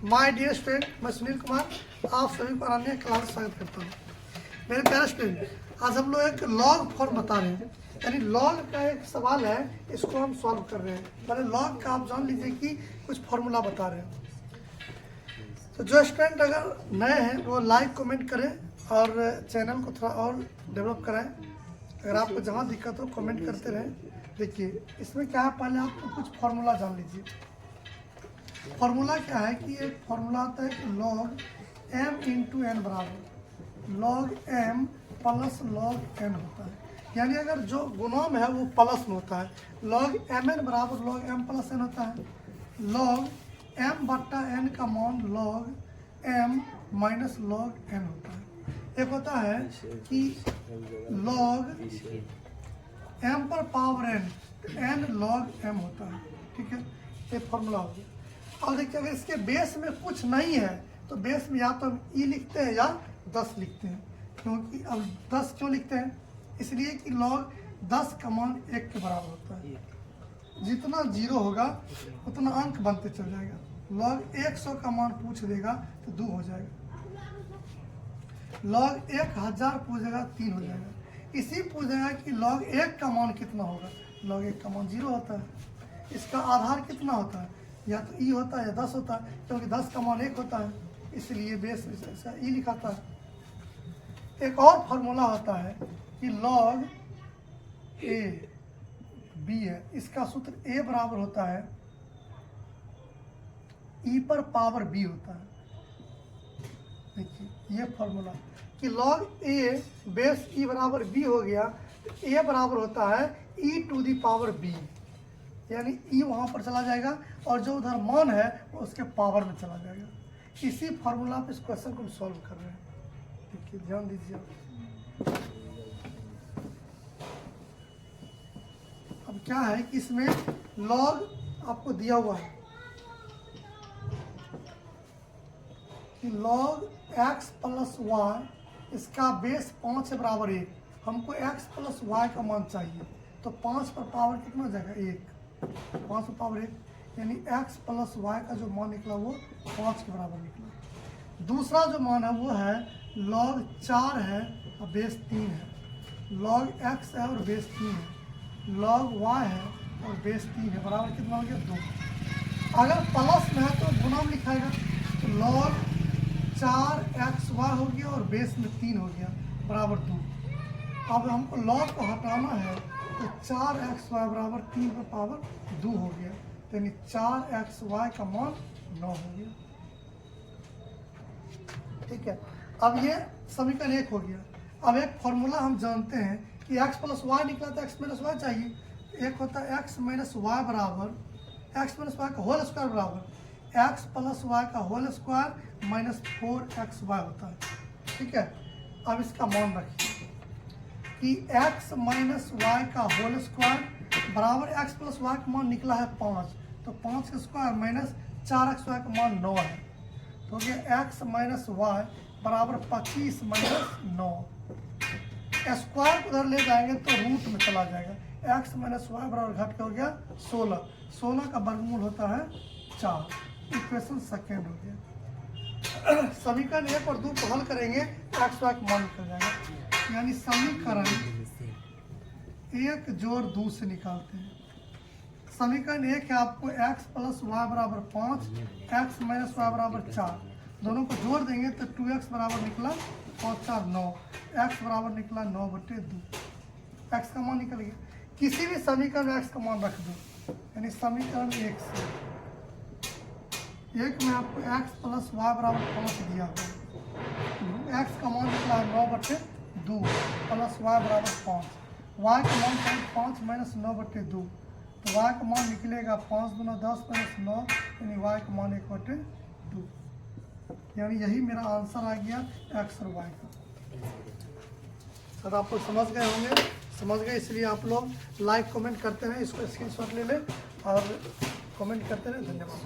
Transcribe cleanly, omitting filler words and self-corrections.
My dear student, मैं सुनील कुमार आप सभी को अनन्य क्लास स्वागत करता हूँ। मेरे प्यारे स्टूडेंट, आज हम लोग एक लॉग फॉर्म बता रहे हैं, यानी लॉग का एक सवाल है, इसको हम सॉल्व कर रहे हैं। मैंने लॉग का आप जान लीजिए कि कुछ फॉर्मूला बता रहे हैं। तो जो स्टूडेंट अगर नए हैं वो लाइक कमेंट करें और चैनल को थोड़ा और डेवलप कराएं। अगर आपको जहाँ दिक्कत हो कमेंट करते रहें। देखिए इसमें क्या है, पहले आपको कुछ फार्मूला जान लीजिए। फार्मूला क्या है कि एक फार्मूला आता है कि log m इंटू एन बराबर log m plus log n होता है। यानी अगर जो गुणम है वो प्लस में होता है, log mn बराबर log m प्लस n होता है। log m बट्टा n का मान log m minus log n होता है। एक होता है कि log m पर पावर n log m होता है। ठीक है, ये फार्मूला हो गया। और देखिए अगर इसके बेस में कुछ नहीं है तो बेस में या तो हम ई लिखते हैं या 10 लिखते हैं। क्योंकि अब 10 क्यों लिखते हैं? इसलिए कि log 10 का मान 1 के बराबर होता है। जितना जीरो होगा उतना अंक बनते चल जाएगा। log 100 का मान पूछ देगा तो 2 हो जाएगा। log 1000 पूछेगा 3 हो जाएगा। इसी पूछेगा कि log 1 का मान कितना होगा। log 1 का मान 0 होता है। इसका आधार कितना होता है? या तो ई होता है या 10 होता है, क्योंकि 10 का मान 1 होता है, इसलिए बेस में ई लिखाता है। एक और फार्मूला होता है कि log a b है, इसका सूत्र a बराबर होता है e पर पावर b होता है। देखिए ये फार्मूला कि log a बेस e बराबर b हो गया, a बराबर होता है e to the power b, यानी ई वहाँ पर चला जाएगा और जो उधर मान है वो उसके पावर में चला जाएगा। इसी फार्मूला पे इस क्वेश्चन को हम सॉल्व कर रहे हैं। देखिए ध्यान दीजिए। अब क्या है कि इसमें लॉग आपको दिया हुआ है कि लॉग x प्लस वाई, इसका बेस 5 है बराबर 1। हमको x प्लस वाई का मान चाहिए, तो 5 पर पावर कितना हो जाएगा? 1। 5 पर पावर 1, यानी x प्लस वाई का जो मान निकला वो 5 के बराबर निकला। दूसरा जो मान है वो है log 4 है और बेस 3 है। log x है और बेस 3 है। log y है और बेस 3 है, बराबर कितना हो गया? 2। अगर प्लस में है तो गुणा में लिखाएगा, तो log 4xy हो गया और बेस में 3 हो गया, बराबर 2। अब हमको log को हटाना है तो 4xy बराबर 3 पर पावर 2 हो गया, यानी 4xy का मान 9 हो गया। ठीक है, अब ये समीकरण 1 हो गया। अब एक फॉर्मूला हम जानते हैं कि x प्लस वाई निकला तो x माइनस वाई चाहिए। एक होता है x माइनस वाई बराबर x माइनस वाई का होल स्क्वायर बराबर x प्लस वाई का होल स्क्वायर माइनस 4xy होता है। ठीक है, अब इसका मान रखिए कि x माइनस वाई का होल स्क्वायर बराबर x प्लस वाई का मान निकला है 5, तो 5 का स्क्वायर माइनस 4xy का मान 9 है, तो हो गया x माइनस वाई बराबर 25 माइनस 9। स्क्वायर को उधर ले जाएंगे तो रूट में चला जाएगा। x माइनस वाई बराबर घट के हो गया 16। 16 का वर्गमूल होता है 4। इक्वेशन सेकेंड हो गया। समीकरण 1 और 2 को हल करेंगे, x वाई का मान निकल जाएगा। यानी समीकरण 1 जोड़ 2 से निकालते हैं। समीकरण 1 है आपको x प्लस वाई बराबर 5, x माइनस वाई बराबर 4, दोनों को जोड़ देंगे तो 2x बराबर निकला 5 4 9, x बराबर निकला 9/2। x का मान निकल गया। किसी भी समीकरण में x का मान रख दो, यानी समीकरण 1 से 1 में आपको x प्लस वाई बराबर 5 दिया हुआ, x का मान निकला है 9/2 प्लस वाई बराबर 5। वाई का मान 5 माइनस 9/2, तो वाई का मान निकलेगा 5 दूना 10 माइनस 9, यानी वाई का मान 1/2। यानी यही मेरा आंसर आ गया x और y का। सर आप लोग समझ गए होंगे, समझ गए, इसलिए आप लोग लाइक कमेंट करते हैं, इसको स्क्रीनशॉट ले लें और कमेंट करते रहें। धन्यवाद।